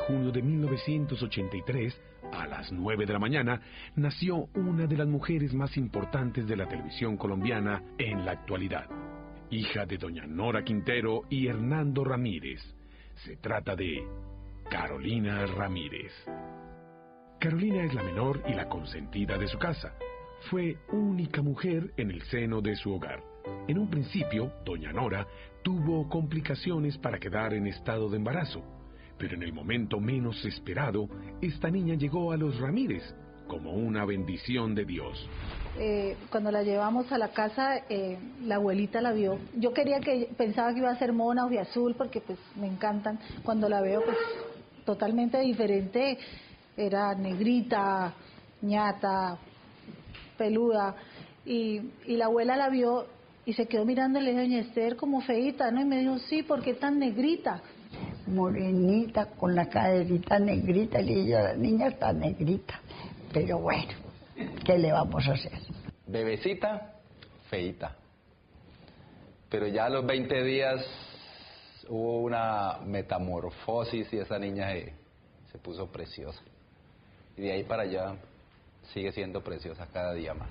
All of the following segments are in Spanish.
junio de 1983, a las 9 de la mañana, nació una de las mujeres más importantes de la televisión colombiana en la actualidad, hija de doña Nora Quintero y Hernando Ramírez. Se trata de Carolina Ramírez. Carolina es la menor y la consentida de su casa. Fue única mujer en el seno de su hogar. En un principio, doña Nora tuvo complicaciones para quedar en estado de embarazo, pero en el momento menos esperado, esta niña llegó a los Ramírez como una bendición de Dios. Cuando la llevamos a la casa, la abuelita la vio. Yo pensaba que iba a ser mona o de azul, porque pues me encantan. Cuando la veo, pues totalmente diferente, era negrita, ñata, peluda, y la abuela la vio y se quedó mirándole a doña Esther como feíta, ¿no? Y me dijo, sí, ¿por qué tan negrita? Morenita, con la caderita negrita, y le dije, la niña está negrita, pero bueno, ¿qué le vamos a hacer? Bebecita, feíta, pero ya a los 20 días hubo una metamorfosis y esa niña se puso preciosa, y de ahí para allá sigue siendo preciosa cada día más.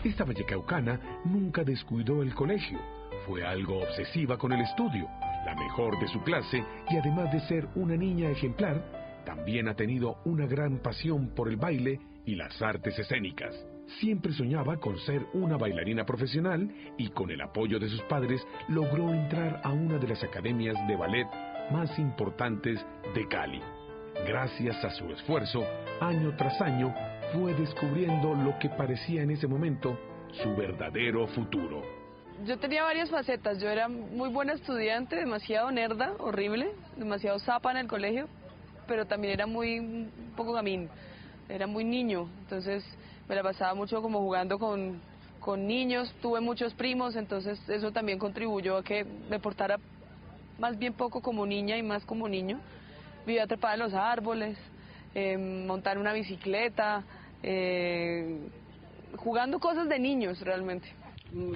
Esta vallecaucana nunca descuidó el colegio, fue algo obsesiva con el estudio, la mejor de su clase, y además de ser una niña ejemplar, también ha tenido una gran pasión por el baile y las artes escénicas. Siempre soñaba con ser una bailarina profesional y con el apoyo de sus padres logró entrar a una de las academias de ballet más importantes de Cali. Gracias a su esfuerzo, año tras año, fue descubriendo lo que parecía en ese momento su verdadero futuro. Yo tenía varias facetas. Yo era muy buena estudiante, demasiado nerda, horrible, demasiado zapa en el colegio, pero también era un poco gamín, era muy niño, entonces me la pasaba mucho como jugando con niños, tuve muchos primos, entonces eso también contribuyó a que me portara más bien poco como niña y más como niño. Vivía trepada en los árboles, montar una bicicleta, jugando cosas de niños realmente.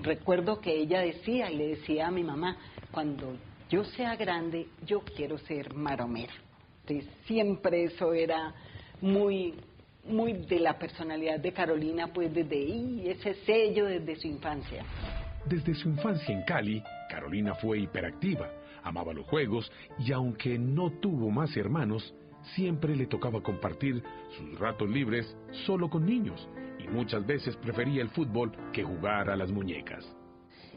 Recuerdo que ella decía, y le decía a mi mamá, cuando yo sea grande, yo quiero ser maromera. Entonces, siempre eso era muy de la personalidad de Carolina, pues desde ahí, ese sello desde su infancia. Desde su infancia en Cali, Carolina fue hiperactiva, amaba los juegos y aunque no tuvo más hermanos, siempre le tocaba compartir sus ratos libres solo con niños y muchas veces prefería el fútbol que jugar a las muñecas.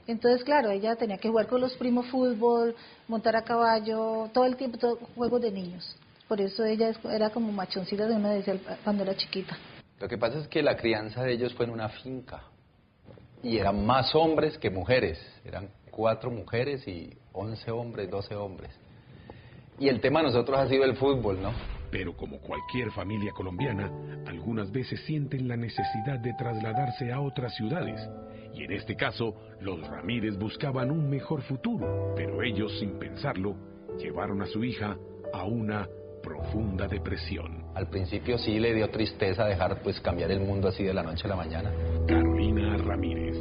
Entonces, claro, ella tenía que jugar con los primos fútbol, montar a caballo, todo el tiempo, juegos de niños. Por eso ella era como machoncita de uno desde cuando era chiquita. Lo que pasa es que la crianza de ellos fue en una finca y eran más hombres que mujeres, eran 4 mujeres y 11 hombres, 12 hombres. Y el tema de nosotros ha sido el fútbol, ¿no? Pero como cualquier familia colombiana, algunas veces sienten la necesidad de trasladarse a otras ciudades. Y en este caso, los Ramírez buscaban un mejor futuro, pero ellos, sin pensarlo, llevaron a su hija a una profunda depresión. Al principio sí le dio tristeza dejar pues cambiar el mundo así de la noche a la mañana. Carolina Ramírez.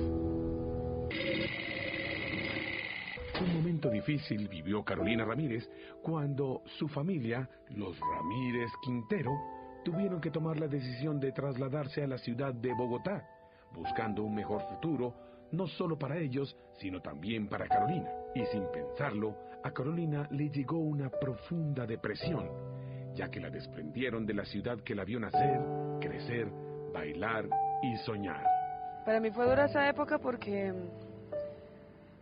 Un momento difícil vivió Carolina Ramírez cuando su familia, los Ramírez Quintero, tuvieron que tomar la decisión de trasladarse a la ciudad de Bogotá, buscando un mejor futuro, no solo para ellos, sino también para Carolina. Y sin pensarlo, a Carolina le llegó una profunda depresión, ya que la desprendieron de la ciudad que la vio nacer, crecer, bailar y soñar. Para mí fue dura esa época porque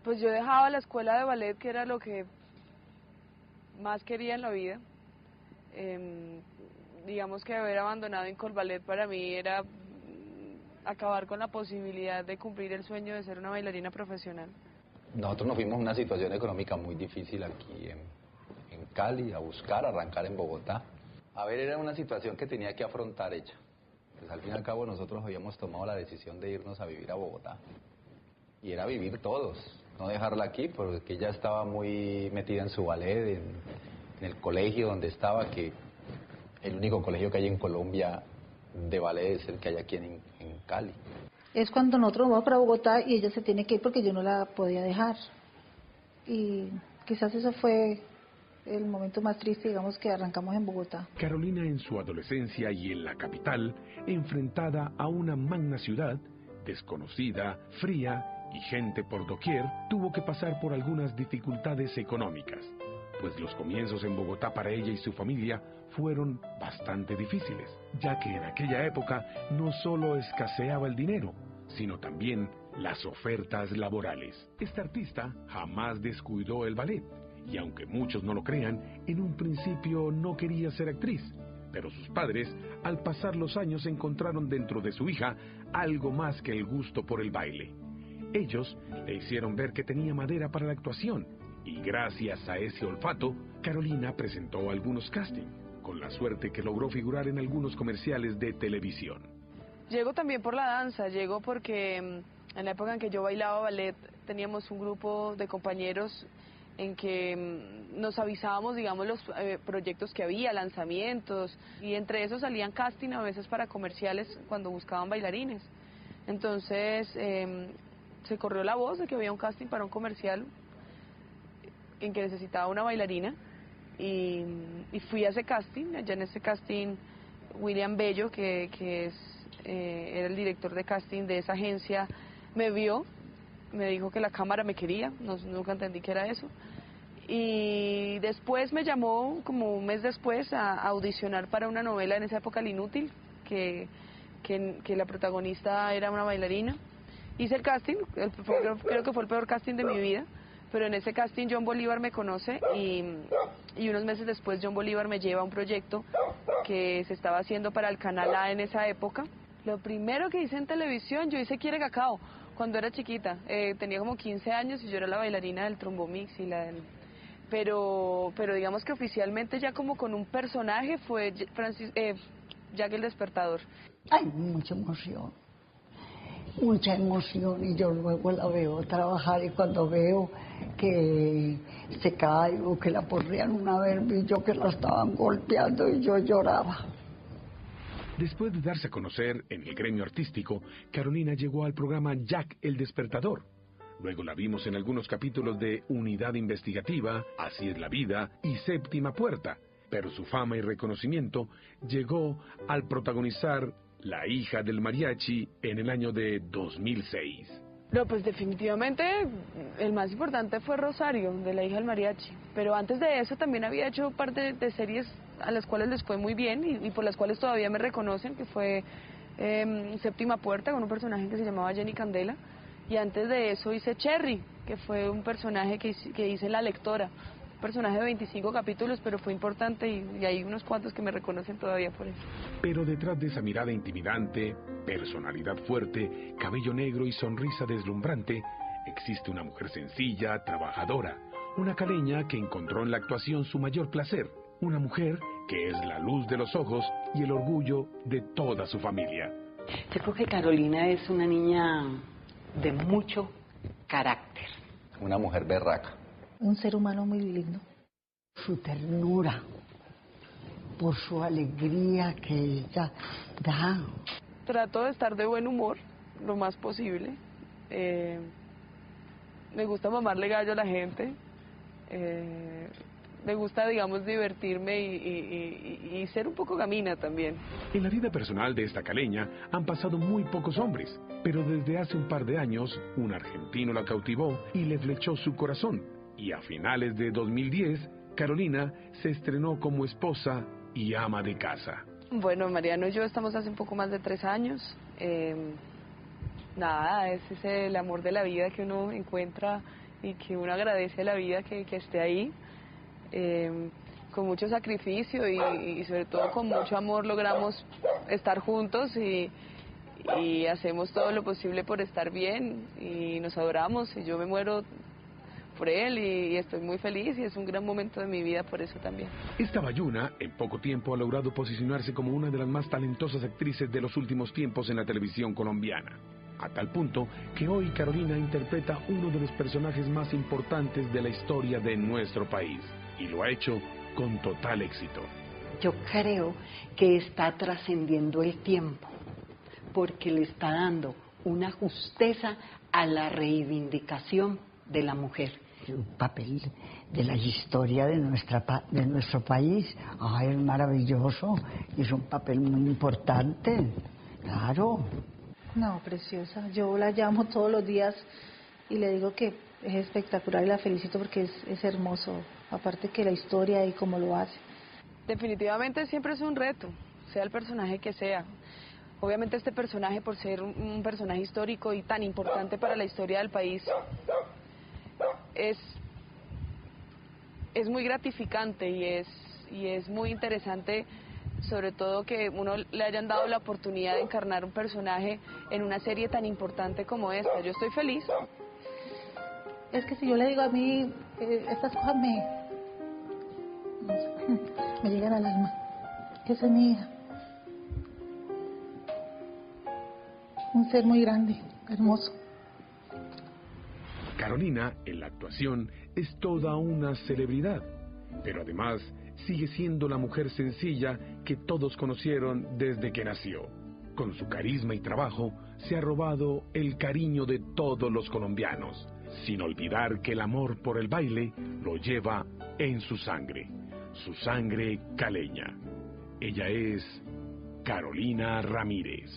pues yo dejaba la escuela de ballet, que era lo que más quería en la vida. Digamos que haber abandonado Incol Ballet para mí era acabar con la posibilidad de cumplir el sueño de ser una bailarina profesional. Nosotros nos vimos en una situación económica muy difícil aquí en Cali, a buscar, arrancar en Bogotá. A ver, era una situación que tenía que afrontar ella. Pues al fin y al cabo nosotros habíamos tomado la decisión de irnos a vivir a Bogotá. Y era vivir todos, no dejarla aquí, porque ella estaba muy metida en su ballet, en el colegio donde estaba, que el único colegio que hay en Colombia de ballet es el que hay aquí en Cali. Es cuando nosotros vamos para Bogotá y ella se tiene que ir porque yo no la podía dejar. Y quizás eso fue el momento más triste, digamos, que arrancamos en Bogotá. Carolina en su adolescencia y en la capital, enfrentada a una magna ciudad, desconocida, fría y gente por doquier, tuvo que pasar por algunas dificultades económicas, pues los comienzos en Bogotá para ella y su familia fueron bastante difíciles, ya que en aquella época no solo escaseaba el dinero, sino también las ofertas laborales. Esta artista jamás descuidó el ballet, y aunque muchos no lo crean, en un principio no quería ser actriz, pero sus padres, al pasar los años, encontraron dentro de su hija algo más que el gusto por el baile. Ellos le hicieron ver que tenía madera para la actuación, y gracias a ese olfato, Carolina presentó algunos castings, con la suerte que logró figurar en algunos comerciales de televisión. Llego también por la danza, llego porque en la época en que yo bailaba ballet teníamos un grupo de compañeros en que nos avisábamos, digamos, los proyectos que había, lanzamientos, y entre esos salían casting a veces para comerciales cuando buscaban bailarines. Entonces se corrió la voz de que había un casting para un comercial en que necesitaba una bailarina, y fui a ese casting. Allá en ese casting William Bello, que era el director de casting de esa agencia, me vio, me dijo que la cámara me quería, nunca entendí qué era eso, y después me llamó como un mes después a audicionar para una novela, en esa época El Inútil, que la protagonista era una bailarina. Hice el casting, creo que fue el peor casting de mi vida, pero en ese casting John Bolívar me conoce, y unos meses después John Bolívar me lleva a un proyecto que se estaba haciendo para el Canal A en esa época. Lo primero que hice en televisión, yo hice Quiere Cacao cuando era chiquita, tenía como 15 años y yo era la bailarina del Trombomix y pero digamos que oficialmente ya como con un personaje fue Jack el Despertador. Hay mucha emoción, y yo luego la veo trabajar, y cuando veo que se cae o que la porrean, una vez vi yo que la estaban golpeando y yo lloraba. Después de darse a conocer en el gremio artístico, Carolina llegó al programa Jack el Despertador. Luego la vimos en algunos capítulos de Unidad Investigativa, Así es la vida y Séptima Puerta, pero su fama y reconocimiento llegó al protagonizar La hija del mariachi en el año de 2006. No, pues definitivamente el más importante fue Rosario, de La hija del mariachi, pero antes de eso también había hecho parte de series a las cuales les fue muy bien y por las cuales todavía me reconocen, que fue Séptima Puerta, con un personaje que se llamaba Jenny Candela, y antes de eso hice Cherry, que fue un personaje que hice en La Lectora, un personaje de 25 capítulos, pero fue importante, y hay unos cuantos que me reconocen todavía por eso. Pero detrás de esa mirada intimidante, personalidad fuerte, cabello negro y sonrisa deslumbrante, existe una mujer sencilla, trabajadora, una caleña que encontró en la actuación su mayor placer, una mujer que es la luz de los ojos y el orgullo de toda su familia. Yo creo que Carolina es una niña de mucho carácter. Una mujer berraca. Un ser humano muy lindo. Su ternura, por su alegría que ella da. Trato de estar de buen humor lo más posible. Me gusta mamarle gallo a la gente. Me gusta, digamos, divertirme y ser un poco gamina también. En la vida personal de esta caleña han pasado muy pocos hombres, pero desde hace un par de años un argentino la cautivó y le flechó su corazón. Y a finales de 2010, Carolina se estrenó como esposa y ama de casa. Bueno, Mariano y yo estamos hace un poco más de 3 años. Nada, ese es el amor de la vida que uno encuentra y que uno agradece a la vida que esté ahí. Con mucho sacrificio y sobre todo con mucho amor logramos estar juntos y hacemos todo lo posible por estar bien y nos adoramos, y yo me muero por él y estoy muy feliz, y es un gran momento de mi vida por eso también. Esta bayuna en poco tiempo ha logrado posicionarse como una de las más talentosas actrices de los últimos tiempos en la televisión colombiana, a tal punto que hoy Carolina interpreta uno de los personajes más importantes de la historia de nuestro país, y lo ha hecho con total éxito. Yo creo que está trascendiendo el tiempo, porque le está dando una justeza a la reivindicación de la mujer. un papel de la historia de nuestro país. Ay, es maravilloso, es un papel muy importante, claro. No, preciosa. Yo la llamo todos los días y le digo que es espectacular y la felicito porque es hermoso. Aparte que la historia y cómo lo hace. Definitivamente siempre es un reto, sea el personaje que sea. Obviamente este personaje, por ser un personaje histórico y tan importante para la historia del país, es muy gratificante y es muy interesante, sobre todo que uno le hayan dado la oportunidad de encarnar un personaje en una serie tan importante como esta. Yo estoy feliz. Es que si yo le digo a mí, estas cosas me llegan al alma. Esa es mi hija. Un ser muy grande, hermoso. Carolina, en la actuación, es toda una celebridad, pero además sigue siendo la mujer sencilla que todos conocieron desde que nació. Con su carisma y trabajo, se ha robado el cariño de todos los colombianos, sin olvidar que el amor por el baile lo lleva en su sangre caleña. Ella es Carolina Ramírez.